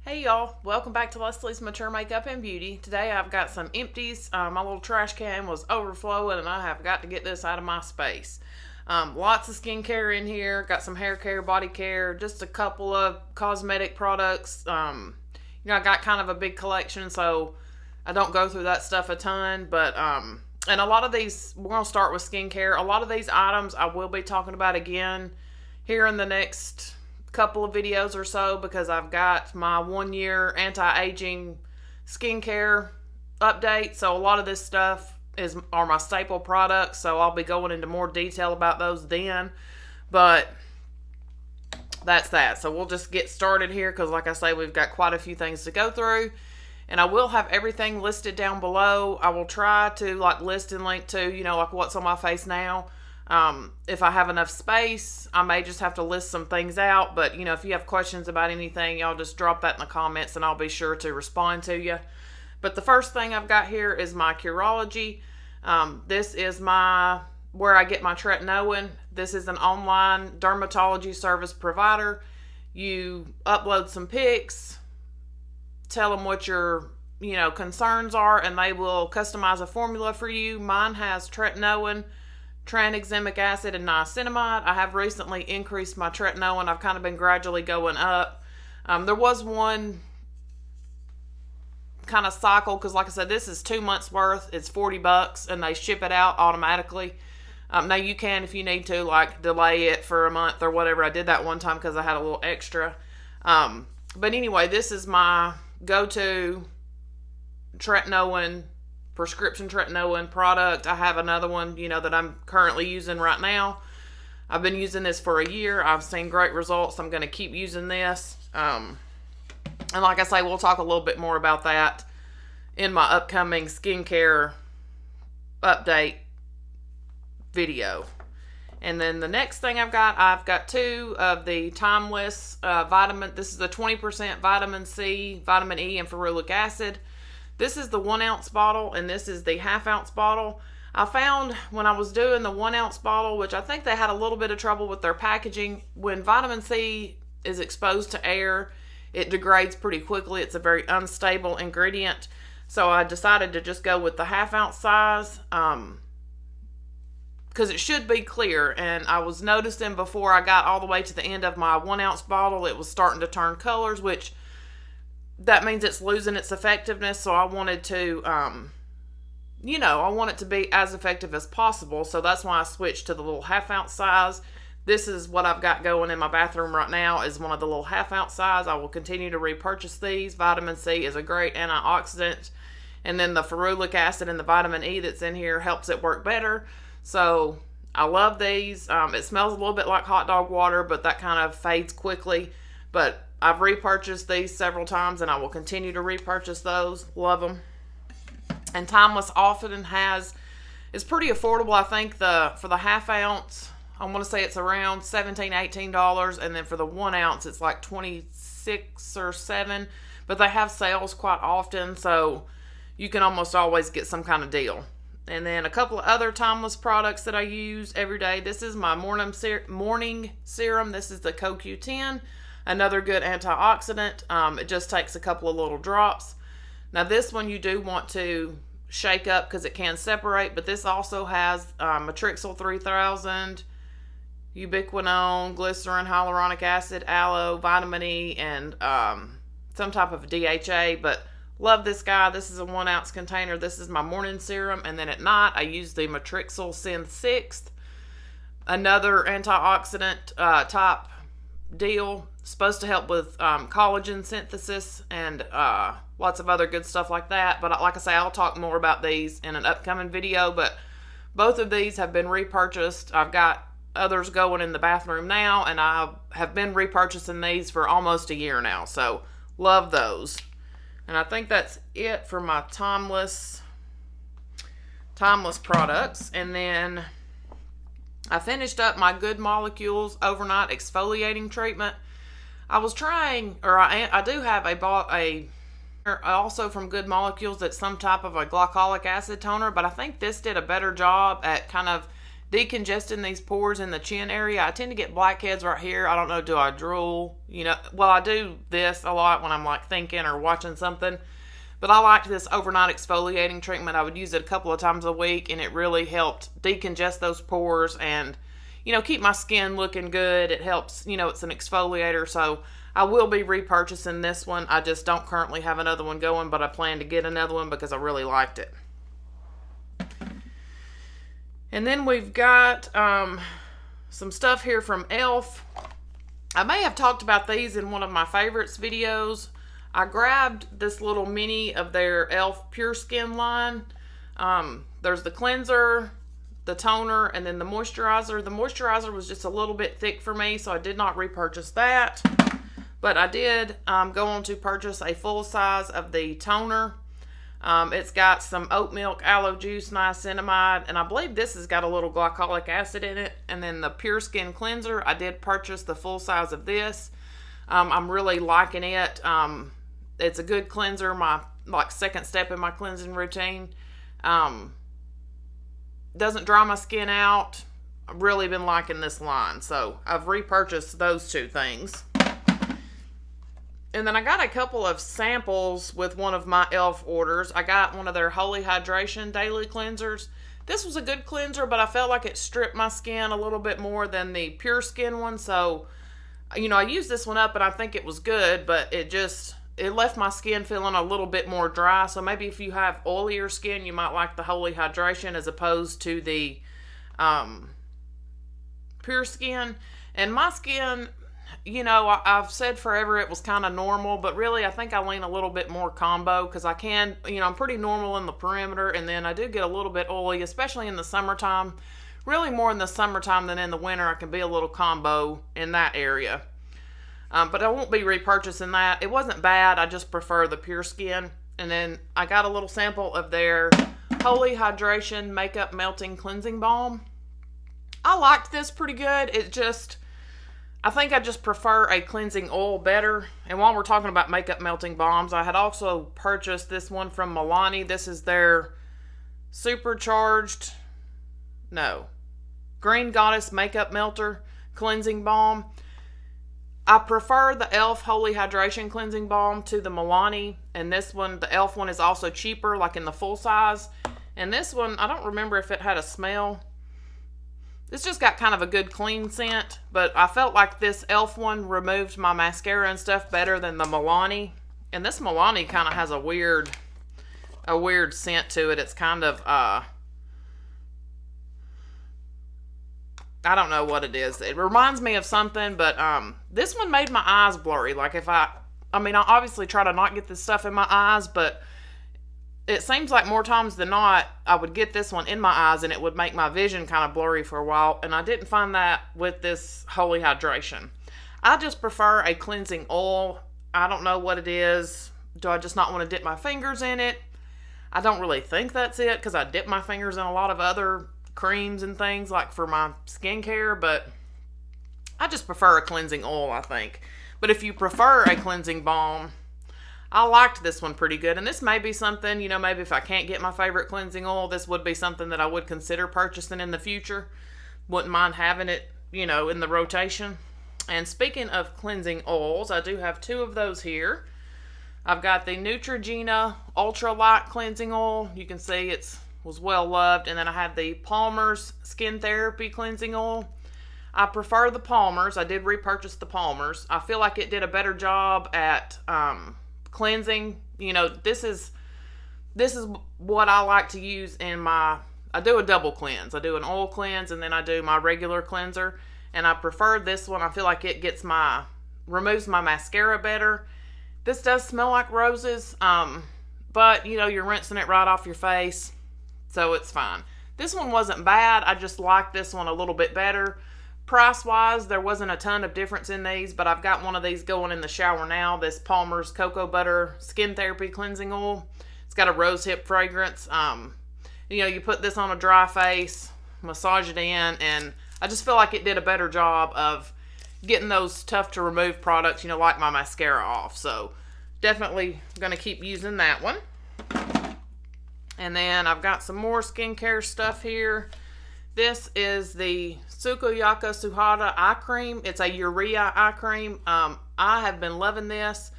Hey y'all, welcome back to Leslie's Mature Makeup and Beauty. Today I've got some empties. My little trash can was overflowing and I have got to get this out of my space. Lots of skincare in here, got some hair care, body care, just a couple of cosmetic products. I got kind of a big collection, so I don't go through that stuff a ton, but and a lot of these, we're going to start with skincare. A lot of these items I will be talking about again here in the next couple of videos or so, because I've got my 1 year anti-aging skincare update. So a lot of this stuff are my staple products, so I'll be going into more detail about those then. But that's that. So we'll just get started here, because like I say, we've got quite a few things to go through, and I will have everything listed down below. I will try to list and link to what's on my face now. If I have enough space, I may just have to list some things out, but if you have questions about anything, y'all just drop that in the comments and I'll be sure to respond to you. But the first thing I've got here is my Curology. This is where I get my tretinoin. This is an online dermatology service provider. You upload some pics, tell them what your concerns are, and they will customize a formula for you. Mine has tretinoin, tranexamic acid, and niacinamide. I have recently increased my tretinoin. I've kind of been gradually going up. There was one kind of cycle, because like I said, this is 2 months worth. It's $40 and they ship it out automatically. Now you can, if you need to, delay it for a month or whatever. I did that one time because I had a little extra. But anyway, this is my go-to prescription tretinoin product. I have another one, that I'm currently using right now. I've been using this for a year. I've seen great results. I'm going to keep using this. And like I say, we'll talk a little bit more about that in my upcoming skincare update video. And then the next thing I've got two of the Timeless vitamin. This is the 20% vitamin C, vitamin E, and ferulic acid. This is the 1 ounce bottle, and this is the ½ ounce bottle. I found when I was doing the 1 ounce bottle, which I think they had a little bit of trouble with their packaging, when vitamin C is exposed to air, it degrades pretty quickly. It's a very unstable ingredient. So I decided to just go with the ½ ounce size, because it should be clear. And I was noticing before I got all the way to the end of my 1 ounce bottle, it was starting to turn colors, which that means it's losing its effectiveness. So I wanted to, I want it to be as effective as possible. So that's why I switched to the little ½ ounce size. This is what I've got going in my bathroom right now, is one of the little ½ ounce size. I will continue to repurchase these. Vitamin C is a great antioxidant. And then the ferulic acid and the vitamin E that's in here helps it work better. So I love these. It smells a little bit like hot dog water, but that kind of fades quickly. But I've repurchased these several times, and I will continue to repurchase those. Love them. And Timeless often it's pretty affordable. I think for the ½ ounce, I want to say it's around $17, $18, and then for the 1 ounce, it's like $26 or $7. But they have sales quite often, so you can almost always get some kind of deal. And then a couple of other Timeless products that I use every day. This is my morning serum. This is the CoQ10. Another good antioxidant. It just takes a couple of little drops. Now this one you do want to shake up because it can separate, but this also has Matrixyl 3000, ubiquinone, glycerin, hyaluronic acid, aloe, vitamin E, and some type of DHA. But love this guy. This is a 1 ounce container. This is my morning serum, and then at night I use the Matrixyl Synth 6th, another antioxidant type deal. Supposed to help with collagen synthesis and lots of other good stuff like that. But like I say, I'll talk more about these in an upcoming video. But both of these have been repurchased. I've got others going in the bathroom now, and I have been repurchasing these for almost a year now. So love those. And I think that's it for my Timeless products. And then I finished up my Good Molecules overnight exfoliating treatment. I was trying, or I do have also from Good Molecules, that's some type of a glycolic acid toner, but I think this did a better job at kind of decongesting these pores in the chin area. I tend to get blackheads right here. I don't know, do I drool? You know, well, I do this a lot when I'm like thinking or watching something. But I liked this overnight exfoliating treatment. I would use it a couple of times a week, and it really helped decongest those pores and, you know, keep my skin looking good. It helps, you know, it's an exfoliator, so I will be repurchasing this one. I just don't currently have another one going, but I plan to get another one because I really liked it. And then we've got some stuff here from e.l.f. I may have talked about these in one of my favorites videos. I grabbed this little mini of their e.l.f. Pure Skin line. There's the cleanser, the toner, and then the moisturizer. The moisturizer was just a little bit thick for me, so I did not repurchase that. But I did go on to purchase a full size of the toner. It's got some oat milk, aloe juice, niacinamide, and I believe this has got a little glycolic acid in it. And then the Pure Skin cleanser, I did purchase the full size of this. I'm really liking it. It's a good cleanser, my second step in my cleansing routine. Doesn't dry my skin out. I've really been liking this line, so I've repurchased those two things. And then I got a couple of samples with one of my e.l.f. orders. I got one of their Holy Hydration Daily Cleansers. This was a good cleanser, but I felt like it stripped my skin a little bit more than the Pure Skin one. So, you know, I used this one up and I think it was good, but it left my skin feeling a little bit more dry. So maybe if you have oilier skin, you might like the Holy Hydration as opposed to the Pure Skin. And my skin, you know, I've said forever it was kind of normal, but really I think I lean a little bit more combo because I can, you know, I'm pretty normal in the perimeter, and then I do get a little bit oily, especially in the summertime. Really more in the summertime than in the winter. I can be a little combo in that area. But I won't be repurchasing that. It wasn't bad. I just prefer the Pure Skin. And then I got a little sample of their Holy Hydration Makeup Melting Cleansing Balm. I liked this pretty good. I think I just prefer a cleansing oil better. And while we're talking about makeup melting balms, I had also purchased this one from Milani. This is their Green Goddess Makeup Melter Cleansing Balm. I prefer the e.l.f. Holy Hydration Cleansing Balm to the Milani. And this one, the e.l.f. one, is also cheaper, like in the full size. And this one, I don't remember if it had a smell. It's just got kind of a good clean scent. But I felt like this e.l.f. one removed my mascara and stuff better than the Milani. And this Milani kind of has a weird scent to it. It's kind of, I don't know what it is. It reminds me of something, but this one made my eyes blurry. Like if I obviously try to not get this stuff in my eyes, but it seems like more times than not, I would get this one in my eyes and it would make my vision kind of blurry for a while. And I didn't find that with this Holy Hydration. I just prefer a cleansing oil. I don't know what it is. Do I just not want to dip my fingers in it? I don't really think that's it because I dip my fingers in a lot of other creams and things like for my skincare, but I just prefer a cleansing oil, I think. But if you prefer a cleansing balm, I liked this one pretty good. And this may be something, you know, maybe if I can't get my favorite cleansing oil, this would be something that I would consider purchasing in the future. Wouldn't mind having it, you know, in the rotation. And speaking of cleansing oils, I do have two of those here. I've got the Neutrogena Ultra Light Cleansing Oil. You can see it was well loved. And then I have the Palmer's Skin Therapy Cleansing Oil. I prefer the Palmer's. I did repurchase the Palmer's. I feel like it did a better job at cleansing. You know, this is what I like to use in my, I do a double cleanse. I do an oil cleanse and then I do my regular cleanser. And I prefer this one. I feel like it removes my mascara better. This does smell like roses, but you know, you're rinsing it right off your face, so it's fine. This one wasn't bad. I just like this one a little bit better. Price-wise, there wasn't a ton of difference in these, but I've got one of these going in the shower now, this Palmer's Cocoa Butter Skin Therapy Cleansing Oil. It's got a rosehip fragrance. You know, you put this on a dry face, massage it in, and I just feel like it did a better job of getting those tough to remove products, you know, like my mascara off. So definitely going to keep using that one. And then I've got some more skincare stuff here. This is the Sukuyaka Suhara eye cream. It's a urea eye cream. I have been loving this.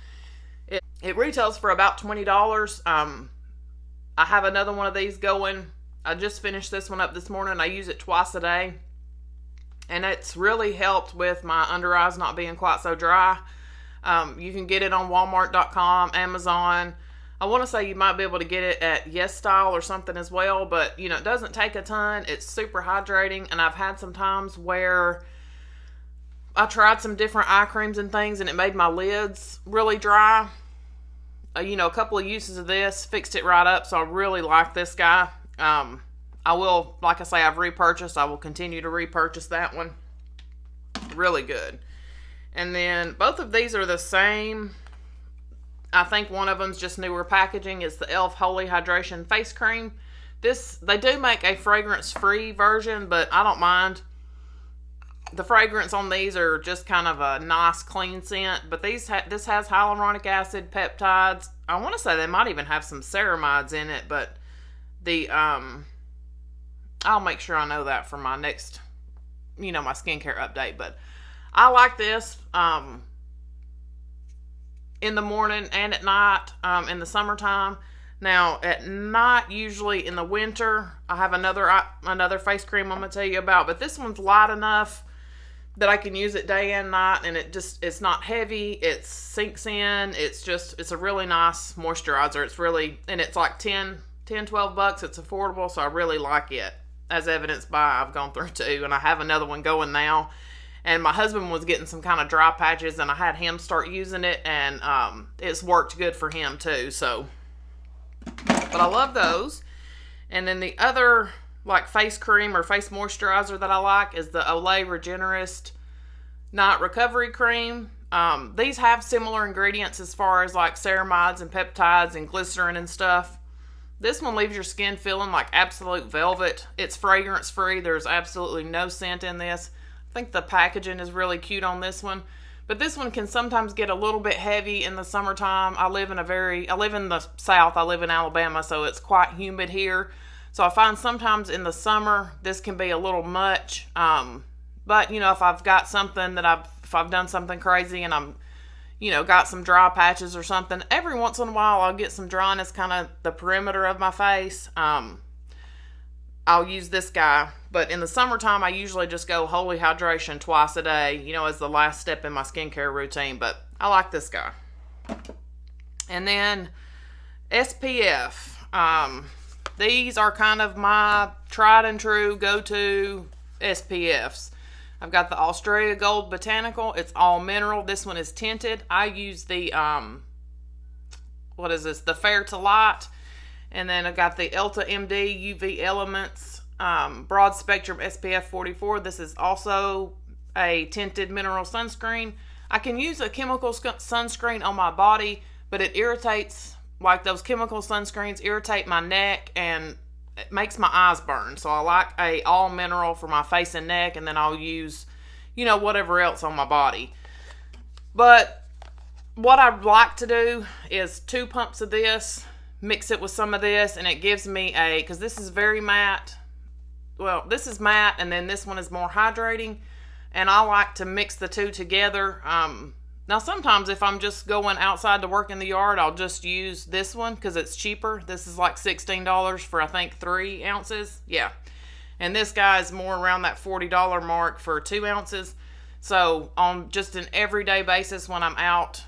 It retails for about $20. I have another one of these going. I just finished this one up this morning. I use it twice a day. And it's really helped with my under eyes not being quite so dry. You can get it on Walmart.com, Amazon. I want to say you might be able to get it at Yes Style or something as well. But, you know, it doesn't take a ton. It's super hydrating. And I've had some times where I tried some different eye creams and things and it made my lids really dry. You know, a couple of uses of this fixed it right up. So I really like this guy. I will, like I say, I've repurchased. I will continue to repurchase that one. Really good. And then both of these are the same. I think one of them's just newer packaging. It's the e.l.f. Holy Hydration Face Cream. They do make a fragrance-free version, but I don't mind. The fragrance on these are just kind of a nice, clean scent. But this has hyaluronic acid, peptides. I want to say they might even have some ceramides in it, but I'll make sure I know that for my next, my skincare update. But I like this in the morning and at night in the summertime. Now, at night, usually in the winter, I have another face cream I'm going to tell you about. But this one's light enough that I can use it day and night. And it's not heavy. It sinks in. It's a really nice moisturizer. And it's like $10, $12. It's affordable. So I really like it. As evidenced by I've gone through 2. And I have another one going now. And my husband was getting some kind of dry patches. And I had him start using it. And it's worked good for him too. So... But I love those. And then the other like face cream or face moisturizer that I like is the Olay Regenerist Night Recovery Cream. These have similar ingredients as far as like ceramides and peptides and glycerin and stuff. This one leaves your skin feeling like absolute velvet. It's fragrance free. There's absolutely no scent in this. I think the packaging is really cute on this one. But this one can sometimes get a little bit heavy in the summertime. I live in the South. I live in Alabama, so it's quite humid here. So I find sometimes in the summer, this can be a little much. But, if I've got something if I've done something crazy and I'm, got some dry patches or something, every once in a while I'll get some dryness kind of the perimeter of my face. I'll use this guy. But in the summertime, I usually just go Holy Hydration twice a day, as the last step in my skincare routine. But I like this guy. And then SPF. These are kind of my tried and true go-to SPFs. I've got the Australia Gold Botanical. It's all mineral. This one is tinted. I use the, the Fair to Light. And then I've got the Elta MD UV Elements Broad Spectrum SPF 44. This is also a tinted mineral sunscreen. I can use a chemical sunscreen on my body, but it irritates, like those chemical sunscreens irritate my neck and it makes my eyes burn. So I like a all mineral for my face and neck, and then I'll use, whatever else on my body. But what I like to do is 2 pumps of this, mix it with some of this, and it gives me because this is very matte. Well, this is matte, and then this one is more hydrating, and I like to mix the two together. Now, sometimes if I'm just going outside to work in the yard, I'll just use this one because it's cheaper. This is like $16 for, I think, 3 ounces. Yeah. And this guy is more around that $40 mark for 2 ounces. So, on just an everyday basis when I'm out,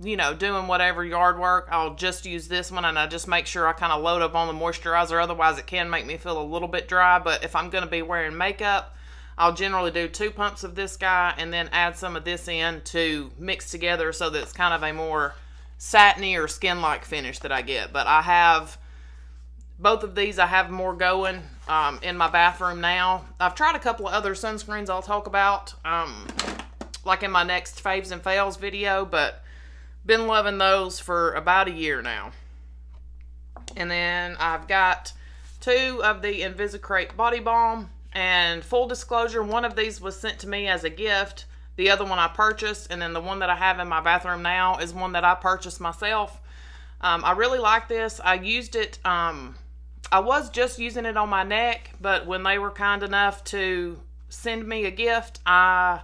doing whatever yard work, I'll just use this one, and I just make sure I kind of load up on the moisturizer. Otherwise, it can make me feel a little bit dry. But if I'm going to be wearing makeup, I'll generally do 2 pumps of this guy and then add some of this in to mix together so that it's kind of a more satiny or skin-like finish that I get. But I have both of these. I have more going in my bathroom now. I've tried a couple of other sunscreens I'll talk about like in my next faves and fails video, but been loving those for about a year now. And then I've got 2 of the Invisicrate Body Balm. And full disclosure, one of these was sent to me as a gift. The other one I purchased. And then the one that I have in my bathroom now is one that I purchased myself. I really like this. I used it. I I was just using it on my neck, but when they were kind enough to send me a gift, I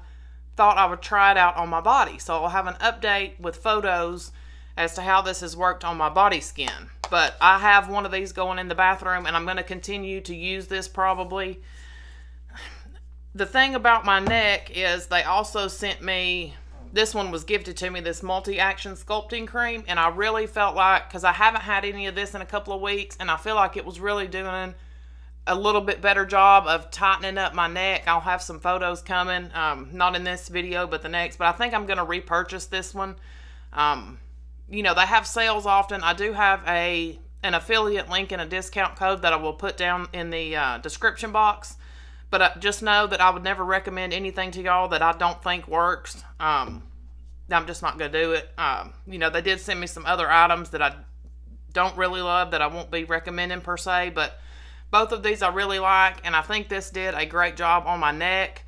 thought I would try it out on my body. So I'll have an update with photos as to how this has worked on my body skin. But I have one of these going in the bathroom, and I'm going to continue to use this probably. The thing about my neck is they also sent me, this one was gifted to me, this multi-action sculpting cream, and I really felt like, because I haven't had any of this in a couple of weeks, and I feel like it was really doing a little bit better job of tightening up my neck. I'll have some photos coming, not in this video, but the next, but I think I'm going to repurchase this one. You know, they have sales often. I do have an affiliate link and a discount code that I will put down in the description box. But just know that I would never recommend anything to y'all that I don't think works. I'm just not going to do it. You know, they did send me some other items that I don't really love that I won't be recommending per se. But both of these I really like. And I think this did a great job on my neck.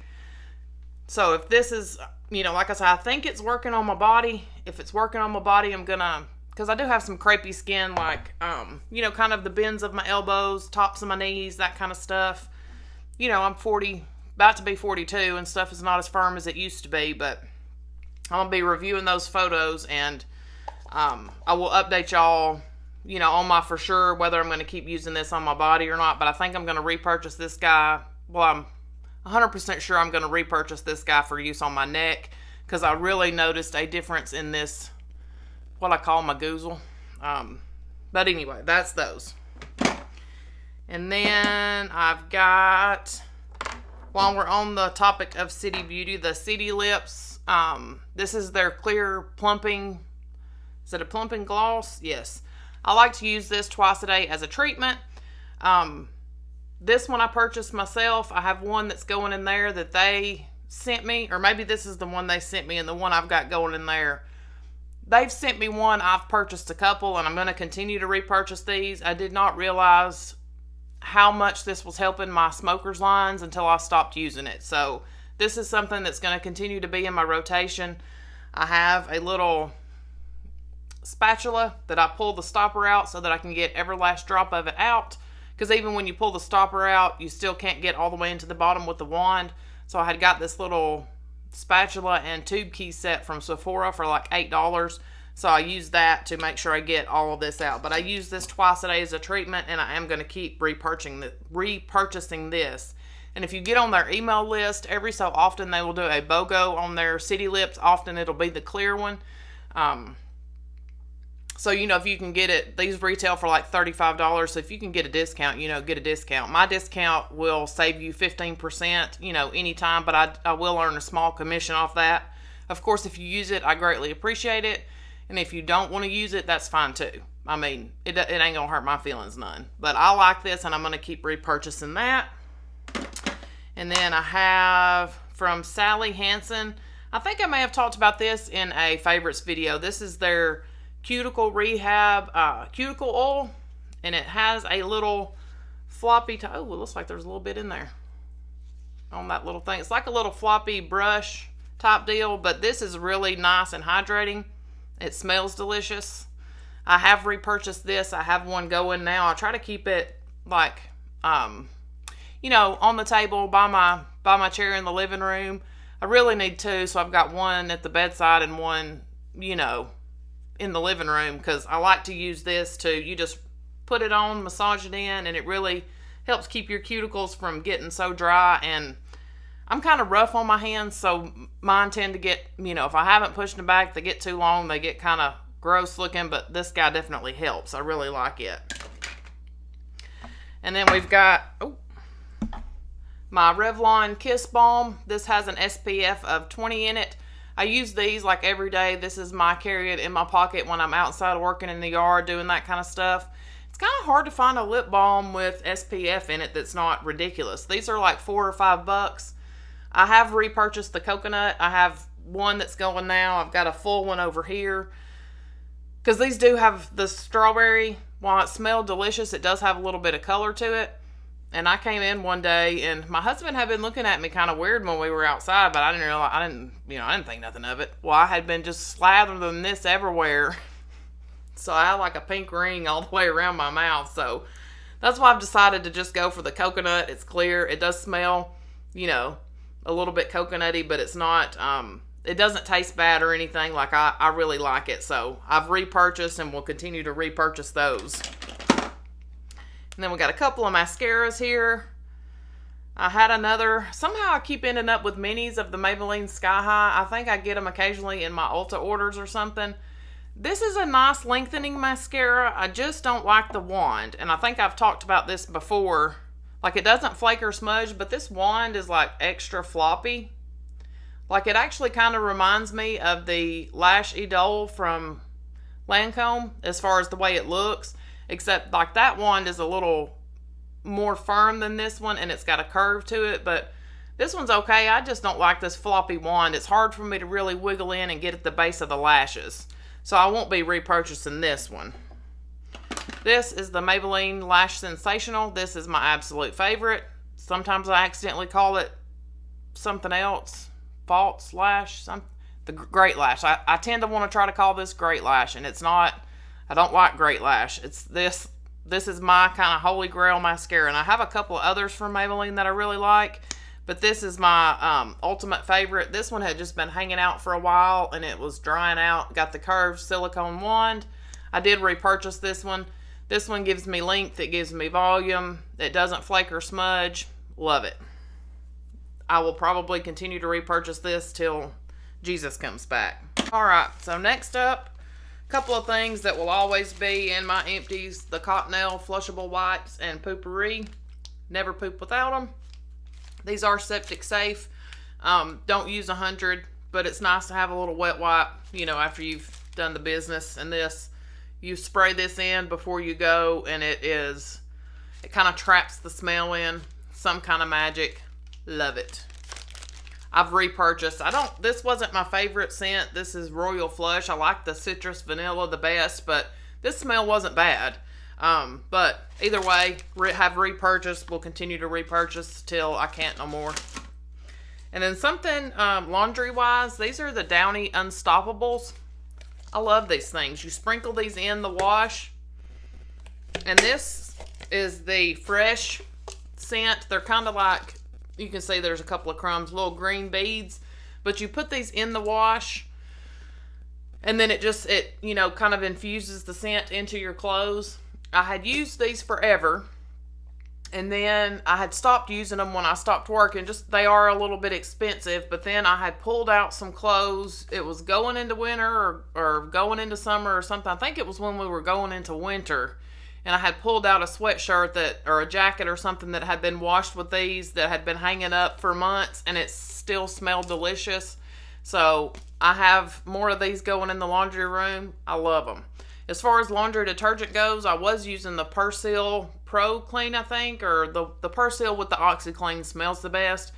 So if this is, you know, like I said, I think it's working on my body. If it's working on my body, I'm going to, because I do have some crepey skin, like, you know, kind of the bends of my elbows, tops of my knees, that kind of stuff. You know, I'm 40, about to be 42, and stuff is not as firm as it used to be, but I'm going to be reviewing those photos, and I will update y'all, you know, on my for sure, whether I'm going to keep using this on my body or not, but I think I'm going to repurchase this guy. Well, I'm 100% sure I'm going to repurchase this guy for use on my neck, because I really noticed a difference in this, what I call my goozle. But anyway, that's those. And then I've got, while we're on the topic of City Beauty, the City Lips. This is their clear plumping, is it a plumping gloss? Yes. I like to use this twice a day as a treatment. This one I purchased myself. I have one that's going in there that they sent me, or maybe this is the one they sent me and the one I've got going in there. They've sent me one. I've purchased a couple, and I'm going to continue to repurchase these. I did not realize how much this was helping my smoker's lines until I stopped using it. So this is something that's going to continue to be in my rotation. I have a little spatula that I pull the stopper out so that I can get every last drop of it out, because even when you pull the stopper out, you still can't get all the way into the bottom with the wand. So I had got this little spatula and tube key set from Sephora for like $8. So I use that to make sure I get all of this out. But I use this twice a day as a treatment, and I am going to keep repurchasing this. And if you get on their email list, every so often they will do a BOGO on their City Lips. Often it'll be the clear one. So, you know, if you can get it, these retail for like $35. So if you can get a discount, you know, get a discount. My discount will save you 15%, you know, anytime. But I will earn a small commission off that. Of course, if you use it, I greatly appreciate it. And if you don't want to use it, that's fine too. I mean, it ain't going to hurt my feelings none. But I like this, and I'm going to keep repurchasing that. And then I have from Sally Hansen. I think I may have talked about this in a favorites video. This is their cuticle rehab cuticle oil. And it has a little floppy, oh, it looks like there's a little bit in there on that little thing. It's like a little floppy brush type deal. But this is really nice and hydrating. It smells delicious. I have repurchased this. I have one going now. I try to keep it like, you know, on the table by my chair in the living room. I really need two, so I've got one at the bedside and one, you know, in the living room, because I like to use this to, you just put it on, massage it in, and it really helps keep your cuticles from getting so dry. And I'm kind of rough on my hands, so mine tend to get, you know, if I haven't pushed them back, they get too long, they get kind of gross looking, but this guy definitely helps. I really like it. And then we've got my Revlon Kiss Balm. This has an SPF of 20 in it. I use these like every day. This is my carry it in my pocket when I'm outside working in the yard, doing that kind of stuff. It's kind of hard to find a lip balm with SPF in it that's not ridiculous. These are like $4 or $5. I have repurchased the coconut. I have one that's going now. I've got a full one over here. Because these do have the strawberry. While it smelled delicious, it does have a little bit of color to it. And I came in one day, and my husband had been looking at me kind of weird when we were outside, but I didn't realize, I didn't think nothing of it. Well, I had been just slathering this everywhere. So I had like a pink ring all the way around my mouth. So That's why I've decided to just go for the coconut. It's clear. It does smell, you know, a little bit coconutty, but it's not, it doesn't taste bad or anything. Like, I really like it. So I've repurchased and will continue to repurchase those. And then we got a couple of mascaras here. I had another, somehow I keep ending up with minis of the Maybelline Sky High. I think I get them occasionally in my Ulta orders or something. This is a nice lengthening mascara. I just don't like the wand. And I think I've talked about this before. Like, it doesn't flake or smudge, but this wand is like extra floppy. Like, it actually kind of reminds me of the Lash Idole from Lancome as far as the way it looks. Except, like, that wand is a little more firm than this one, and it's got a curve to it, but this one's okay. I just don't like this floppy wand. It's hard for me to really wiggle in and get at the base of the lashes, so I won't be repurchasing this one. This is the Maybelline Lash Sensational. This is my absolute favorite. Sometimes I accidentally call it something else, false lash, the Great Lash. I tend to want to try to call this Great Lash, and it's not. I don't like Great Lash. It's this. This is my kind of holy grail mascara. And I have a couple of others from Maybelline that I really like. But this is my ultimate favorite. This one had just been hanging out for a while. And it was drying out. Got the curved silicone wand. I did repurchase this one. This one gives me length. It gives me volume. It doesn't flake or smudge. Love it. I will probably continue to repurchase this till Jesus comes back. Alright, so next up. Couple of things that will always be in my empties: the Cottonelle flushable wipes and Poopery. Never poop without them. These are septic safe. Don't use 100, but it's nice to have a little wet wipe, you know, after you've done the business. And this, you spray this in before you go, and it kind of traps the smell in. Some kind of magic. Love it. I've repurchased. This wasn't my favorite scent. This is Royal Flush. I like the citrus vanilla the best, but this smell wasn't bad. But either way, have repurchased. We'll continue to repurchase till I can't no more. And then something laundry-wise, these are the Downy Unstoppables. I love these things. You sprinkle these in the wash. And this is the fresh scent. They're kind of like, you can see there's a couple of crumbs, little green beads. But you put these in the wash, and then it you know, kind of infuses the scent into your clothes. I had used these forever, and then I had stopped using them when I stopped working. Just, they are a little bit expensive, but then I had pulled out some clothes. It was going into winter or going into summer or something. I think it was when we were going into winter. And I had pulled out a sweatshirt or a jacket or something that had been washed with these, that had been hanging up for months, and it still smelled delicious. So I have more of these going in the laundry room. I love them. As far as laundry detergent goes, I was using the Persil Pro Clean, I think, or the Persil with the OxyClean smells the best.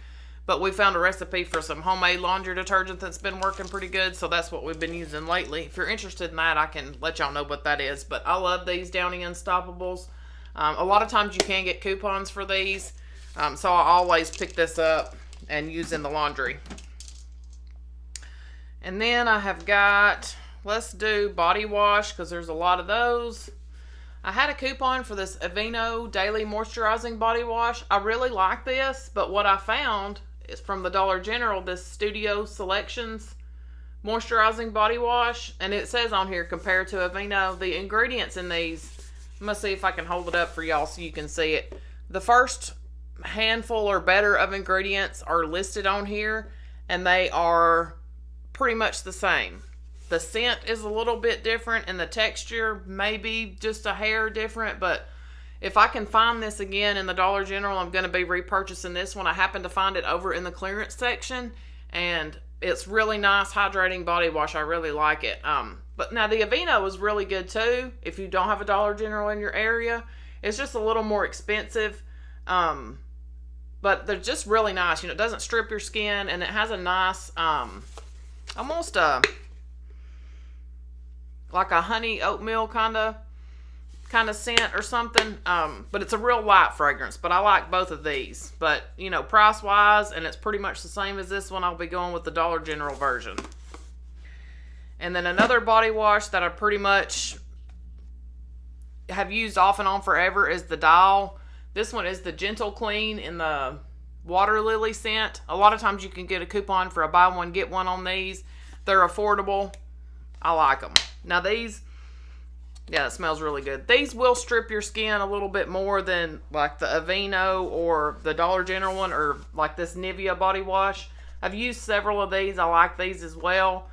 But we found a recipe for some homemade laundry detergent that's been working pretty good, so that's what we've been using lately. If you're interested in that, I can let y'all know what that is. But I love these Downy Unstoppables. A lot of times you can get coupons for these, so I always pick this up and use in the laundry. And then I have got, let's do body wash, because there's a lot of those. I had a coupon for this Aveeno Daily Moisturizing Body Wash. I really like this, but what I found is from the Dollar General, this Studio Selections Moisturizing Body Wash. And it says on here, compared to Aveeno, the ingredients in these, I'm going to see if I can hold it up for y'all so you can see it. The first handful or better of ingredients are listed on here, and they are pretty much the same. The scent is a little bit different, and the texture maybe just a hair different, but if I can find this again in the Dollar General, I'm going to be repurchasing this one. I happened to find it over in the clearance section, and it's really nice hydrating body wash. I really like it. But now the Aveeno is really good too if you don't have a Dollar General in your area. It's just a little more expensive, but they're just really nice. You know, it doesn't strip your skin, and it has a nice, almost like a honey oatmeal kind of scent or something, but it's a real light fragrance. But I like both of these, but you know, price wise, and it's pretty much the same as this one, I'll be going with the Dollar General version. And then another body wash that I pretty much have used off and on forever is the Dial. This one is the Gentle Clean in the Water Lily scent. A lot of times you can get a coupon for a buy one, get one on these. They're affordable. I like them. Now these, yeah, it smells really good. These will strip your skin a little bit more than like the Aveeno or the Dollar General one, or like this Nivea body wash. I've used several of these. I like these as well.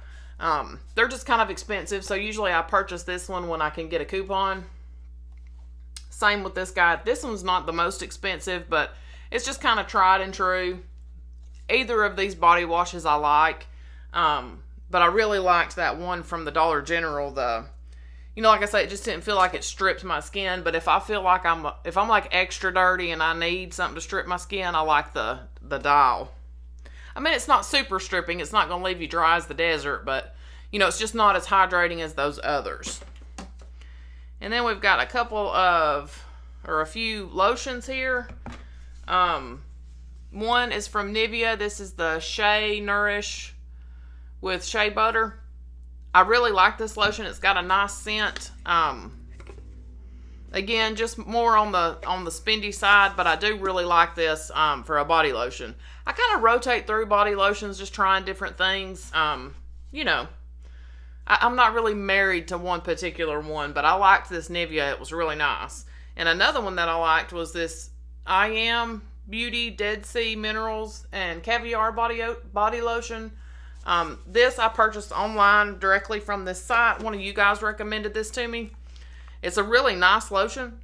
They're just kind of expensive, so usually I purchase this one when I can get a coupon. Same with this guy. This one's not the most expensive, but it's just kind of tried and true. Either of these body washes I like, but I really liked that one from the Dollar General. Like I say, it just didn't feel like it stripped my skin, but if I feel like if I'm like extra dirty and I need something to strip my skin, I like the Dial. I mean, it's not super stripping. It's not going to leave you dry as the desert, but, it's just not as hydrating as those others. And then we've got a few lotions here. One is from Nivea. This is the Shea Nourish with Shea Butter. I really like this lotion. It's got a nice scent. Again, just more on the spendy side, but I do really like this for a body lotion. I kind of rotate through body lotions, just trying different things. I'm not really married to one particular one, but I liked this Nivea. It was really nice. And another one that I liked was this I Am Beauty Dead Sea Minerals and Caviar body lotion. This I purchased online directly from this site. One of you guys recommended this to me. It's a really nice lotion.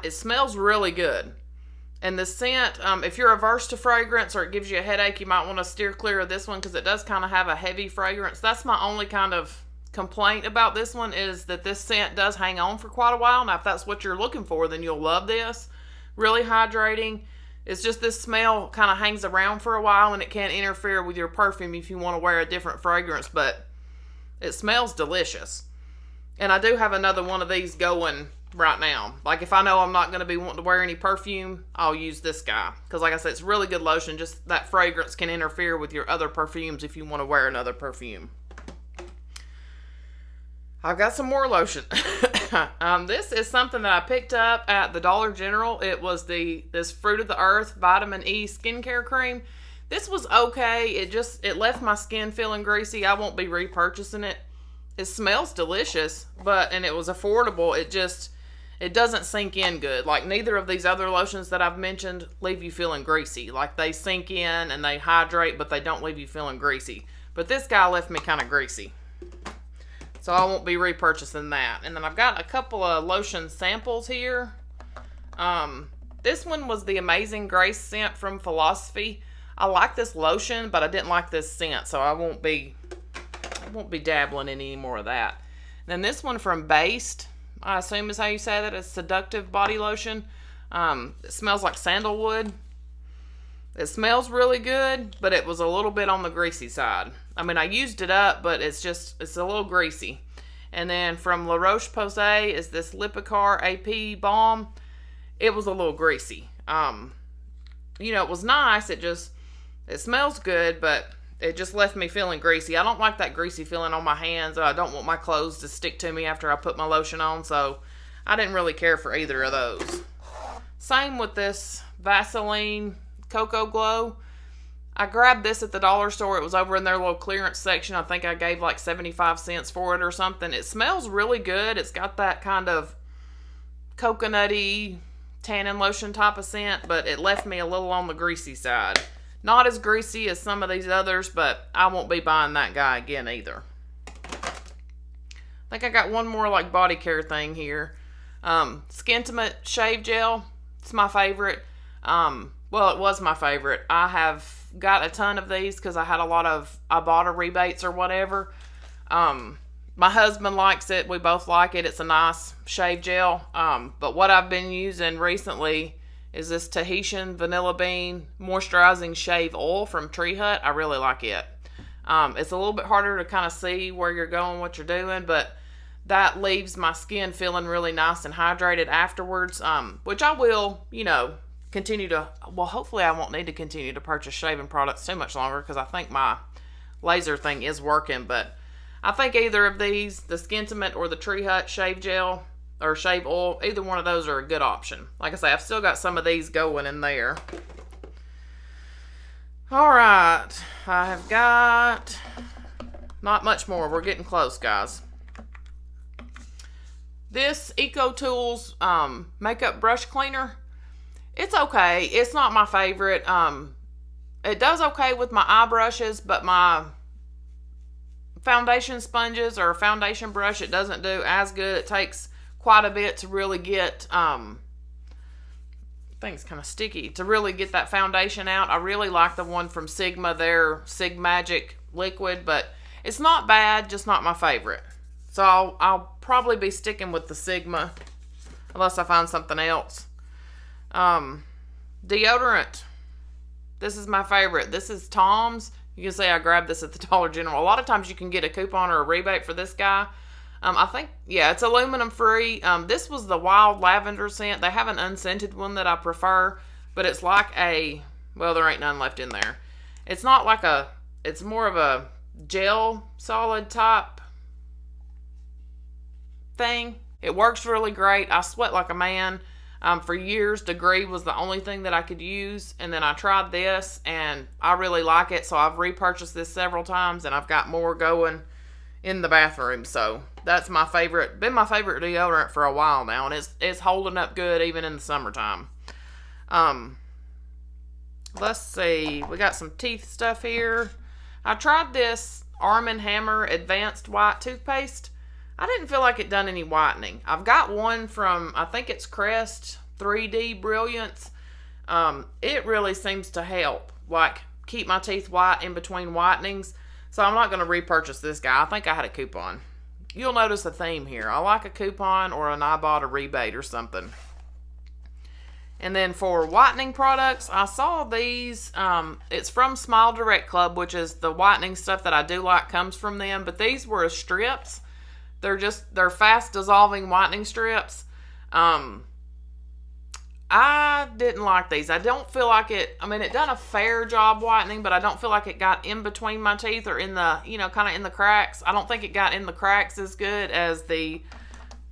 It smells really good. And the scent, if you're averse to fragrance or it gives you a headache, you might want to steer clear of this one because it does kind of have a heavy fragrance. That's my only kind of complaint about this one, is that this scent does hang on for quite a while. Now, if that's what you're looking for, then you'll love this. Really hydrating. It's just this smell kind of hangs around for a while and it can interfere with your perfume if you want to wear a different fragrance, but it smells delicious. And I do have another one of these going right now. Like if I know I'm not going to be wanting to wear any perfume, I'll use this guy. Because like I said, it's really good lotion. Just that fragrance can interfere with your other perfumes if you want to wear another perfume. I've got some more lotion. This is something that I picked up at the Dollar General. It was this Fruit of the Earth Vitamin E skincare cream. This was okay. It left my skin feeling greasy. I won't be repurchasing it. It smells delicious, and it was affordable. It doesn't sink in good. Like neither of these other lotions that I've mentioned leave you feeling greasy. Like they sink in and they hydrate, but they don't leave you feeling greasy. But this guy left me kind of greasy. So I won't be repurchasing that. And then I've got a couple of lotion samples here. This one was the Amazing Grace scent from Philosophy. I like this lotion, but I didn't like this scent, so I won't be dabbling in any more of that. And then this one from Based, I assume is how you say that. It's Seductive Body Lotion. It smells like sandalwood. It smells really good, but it was a little bit on the greasy side. I mean, I used it up, but it's a little greasy. And then from La Roche-Posay is this Lipicar Ap Balm. It was a little greasy. It was nice. It smells good, but it just left me feeling greasy. I don't like that greasy feeling on my hands. I don't want my clothes to stick to me after I put my lotion on, so I didn't really care for either of those. Same with this Vaseline Cocoa Glow. I grabbed this at the dollar store. It was over in their little clearance section. I think I gave like 75 cents for it or something. It smells really good. It's got that kind of coconutty tannin lotion type of scent, but it left me a little on the greasy side. Not as greasy as some of these others, but I won't be buying that guy again either. I think I got one more like body care thing here. Skintimate Shave Gel. It's my favorite. Well, it was my favorite. I have got a ton of these because I had a lot of Ibotta rebates or whatever. My husband likes it. We both like it. It's a nice shave gel. But what I've been using recently is this Tahitian Vanilla Bean Moisturizing Shave Oil from Tree Hut. I really like it. It's a little bit harder to kind of see where you're going, what you're doing, but that leaves my skin feeling really nice and hydrated afterwards, which I will, continue to, hopefully I won't need to continue to purchase shaving products too much longer because I think my laser thing is working, but I think either of these, the Skintimate or the Tree Hut Shave Gel, or shave oil. Either one of those are a good option. Like I say, I've still got some of these going in there. Alright, I have got not much more. We're getting close, guys. This EcoTools makeup brush cleaner, it's okay. It's not my favorite. It does okay with my eye brushes, but my foundation sponges or foundation brush, it doesn't do as good. It takes quite a bit to really get, I think it's kind of sticky, to really get that foundation out. I really like the one from Sigma, their Sig Magic liquid, but it's not bad, just not my favorite. So I'll probably be sticking with the Sigma unless I find something else. Deodorant. This is my favorite. This is Tom's. You can say I grabbed this at the Dollar General. A lot of times you can get a coupon or a rebate for this guy. I think, yeah, it's aluminum free. This was the wild lavender scent. They have an unscented one that I prefer, but it's like a, well, there ain't none left in there. It's not like a, it's more of a gel solid type thing. It works really great. I sweat like a man. For years, Degree was the only thing that I could use, and then I tried this, and I really like it, so I've repurchased this several times, and I've got more going in the bathroom. So that's my favorite, been my favorite deodorant for a while now, and it's holding up good even in the summertime. Let's see, we got some teeth stuff here. I tried this Arm&Hammer Advanced White Toothpaste. I didn't feel like it done any whitening. I've got one from, I think it's Crest 3D Brilliance. It really seems to help, like, keep my teeth white in between whitenings. So I'm not going to repurchase this guy. I think I had a coupon. You'll notice a theme here. I like a coupon or an I bought a rebate or something. And then for whitening products, I saw these. It's from Smile Direct Club, which is the whitening stuff that I do like comes from them. But these were strips. They're fast dissolving whitening strips. I didn't like these. I don't feel like it, I mean, it done a fair job whitening, but I don't feel like it got in between my teeth or in the, kind of in the cracks. I don't think it got in the cracks as good as the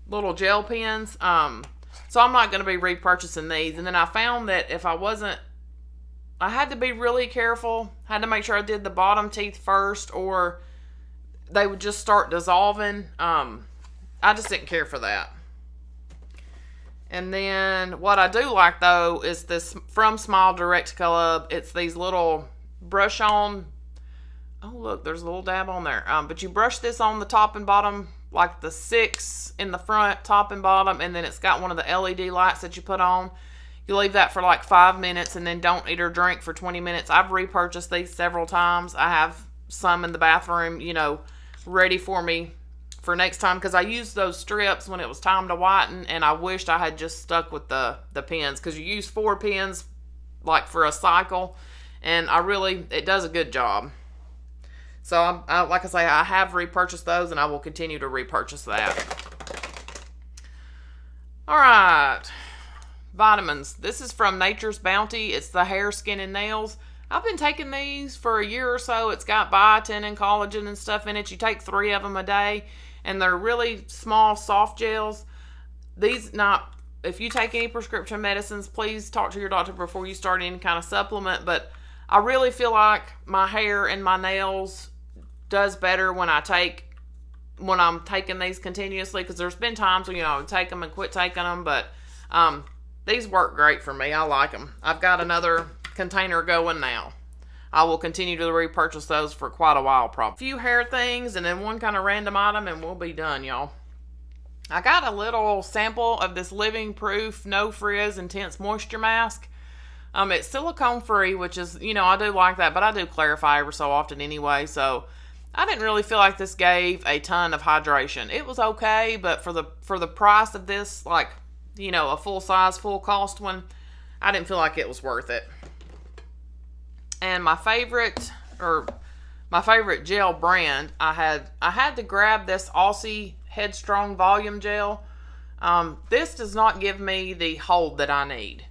little gel pens. So I'm not going to be repurchasing these. And then I found that if I had to be really careful. Had to make sure I did the bottom teeth first, or they would just start dissolving. I just didn't care for that. And then what I do like, though, is this from Smile Direct Club. It's these little brush on. Oh, look, there's a little dab on there. But you brush this on the top and bottom, like the 6 in the front, top and bottom, and then it's got one of the LED lights that you put on. You leave that for like 5 minutes, and then don't eat or drink for 20 minutes. I've repurchased these several times. I have some in the bathroom, ready for me for next time, because I used those strips when it was time to whiten, and I wished I had just stuck with the pens, because you use 4 pens like for a cycle, and it does a good job. So like I say, I have repurchased those, and I will continue to repurchase that. All right, vitamins. This is from Nature's Bounty. It's the hair, skin, and nails. I've been taking these for a year or so. It's got biotin and collagen and stuff in it. You take 3 of them a day, and they're really small, soft gels. If you take any prescription medicines, please talk to your doctor before you start any kind of supplement. But I really feel like my hair and my nails does better when I'm taking these continuously, because there's been times when, I would take them and quit taking them, but these work great for me. I like them. I've got another container going now. I will continue to repurchase those for quite a while, probably. A few hair things and then one kind of random item, and we'll be done, y'all. I got a little sample of this Living Proof No Frizz Intense Moisture Mask. It's silicone free, which is, I do like that, but I do clarify every so often anyway, so I didn't really feel like this gave a ton of hydration. It was okay, but for the price of this, like, a full size, full cost one, I didn't feel like it was worth it. And my favorite gel brand, I had to grab this Aussie Headstrong Volume Gel. This does not give me the hold that I need.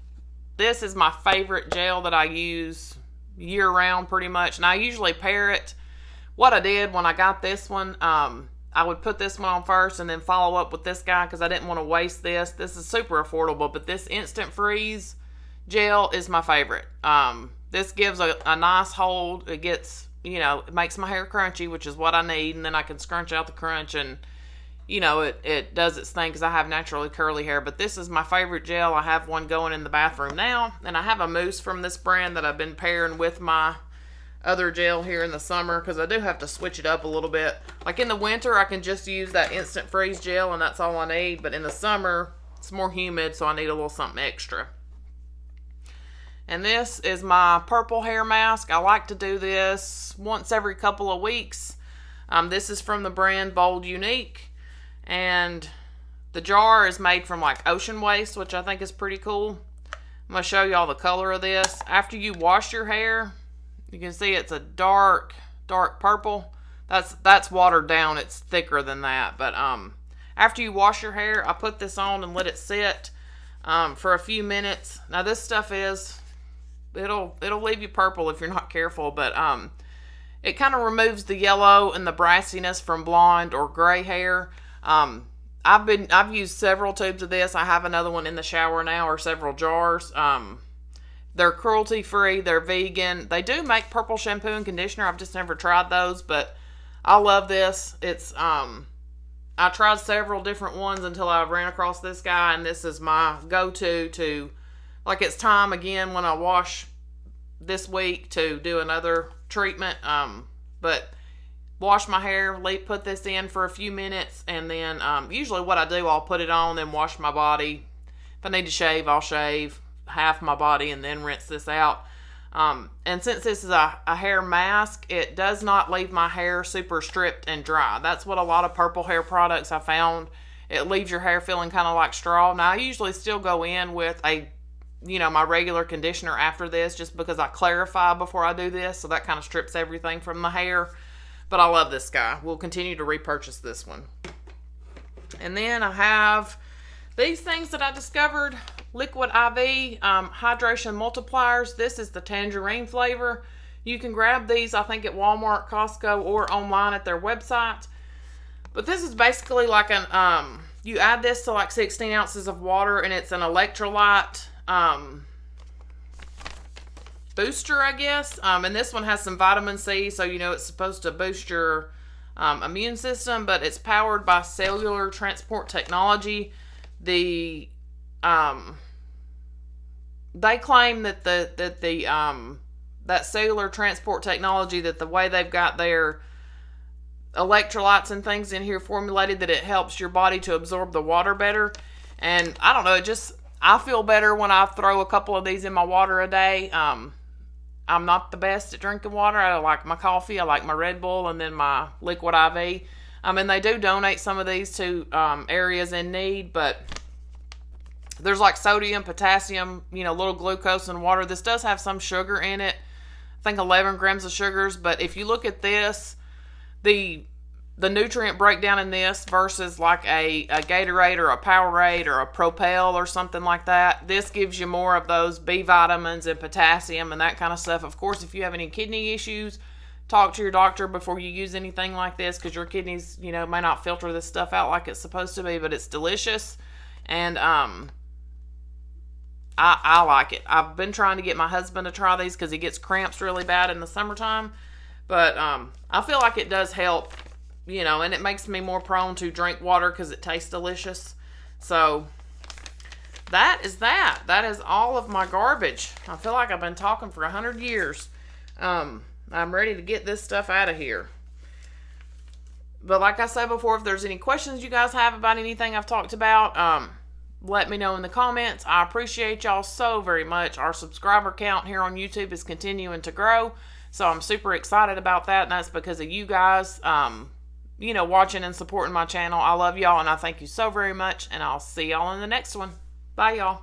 This is my favorite gel that I use year round pretty much, and I usually pair it. What I did when I got this one, I I would put this one on first and then follow up with this guy because I didn't want to waste this. This is super affordable, but this Instant Freeze gel is my favorite. This gives a nice hold. It gets, it makes my hair crunchy, which is what I need, and then I can scrunch out the crunch, and it does its thing because I have naturally curly hair. But this is my favorite gel. I have one going in the bathroom now, and I have a mousse from this brand that I've been pairing with my other gel here in the summer because I do have to switch it up a little bit. Like in the winter, I can just use that Instant Freeze gel and that's all I need. But in the summer, it's more humid, so I need a little something extra. And this is my purple hair mask. I like to do this once every couple of weeks. This is from the brand Bold Unique. And the jar is made from like ocean waste, which I think is pretty cool. I'm going to show you all the color of this. After you wash your hair, you can see it's a dark purple. That's watered down. It's thicker than that. But after you wash your hair, I put this on and let it sit for a few minutes. Now this stuff it'll leave you purple if you're not careful, but it kind of removes the yellow and the brassiness from blonde or gray hair. I've used several tubes of this. I have another one in the shower now, or several jars. They're cruelty free, they're vegan. They do make purple shampoo and conditioner. I've just never tried those, but I love this. It's I tried several different ones until I ran across this guy, and this is my go-to to, like, it's time again when I wash this week to do another treatment. But wash my hair, put this in for a few minutes, and then usually what I do, I'll put it on, then wash my body. If I need to shave, I'll shave half my body and then rinse this out. And since this is a hair mask, it does not leave my hair super stripped and dry. That's what a lot of purple hair products I found. It leaves your hair feeling kind of like straw. Now, I usually still go in with my regular conditioner after this, just because I clarify before I do this, so that kind of strips everything from the hair. But I love this guy. We'll continue to repurchase this one. And then I have these things that I discovered. Liquid IV hydration multipliers. This is the tangerine flavor. You can grab these, I think, at Walmart, Costco, or online at their website. But this is basically like you add this to like 16 ounces of water, and it's an electrolyte booster, I guess. And this one has some vitamin C, so it's supposed to boost your immune system, but it's powered by cellular transport technology. They claim that that cellular transport technology, that the way they've got their electrolytes and things in here formulated, that it helps your body to absorb the water better. And I don't know, I feel better when I throw a couple of these in my water a day. I'm not the best at drinking water. I like my coffee, I like my Red Bull, and then my Liquid IV. And they do donate some of these to areas in need, but there's like sodium, potassium, little glucose in water. This does have some sugar in it. I think 11 grams of sugars. But if you look at this, the nutrient breakdown in this versus like a Gatorade or a Powerade or a Propel or something like that, this gives you more of those B vitamins and potassium and that kind of stuff. Of course, if you have any kidney issues, talk to your doctor before you use anything like this, because your kidneys, may not filter this stuff out like it's supposed to be, but it's delicious. And I like it. I've been trying to get my husband to try these because he gets cramps really bad in the summertime. But I feel like it does help, and it makes me more prone to drink water because it tastes delicious. So that is that. That is all of my garbage. I feel like I've been talking for 100 years. I'm ready to get this stuff out of here. But like I said before, if there's any questions you guys have about anything I've talked about, let me know in the comments. I appreciate y'all so very much. Our subscriber count here on YouTube is continuing to grow, so I'm super excited about that, and that's because of you guys, watching and supporting my channel. I love y'all, and I thank you so very much, and I'll see y'all in the next one. Bye, y'all.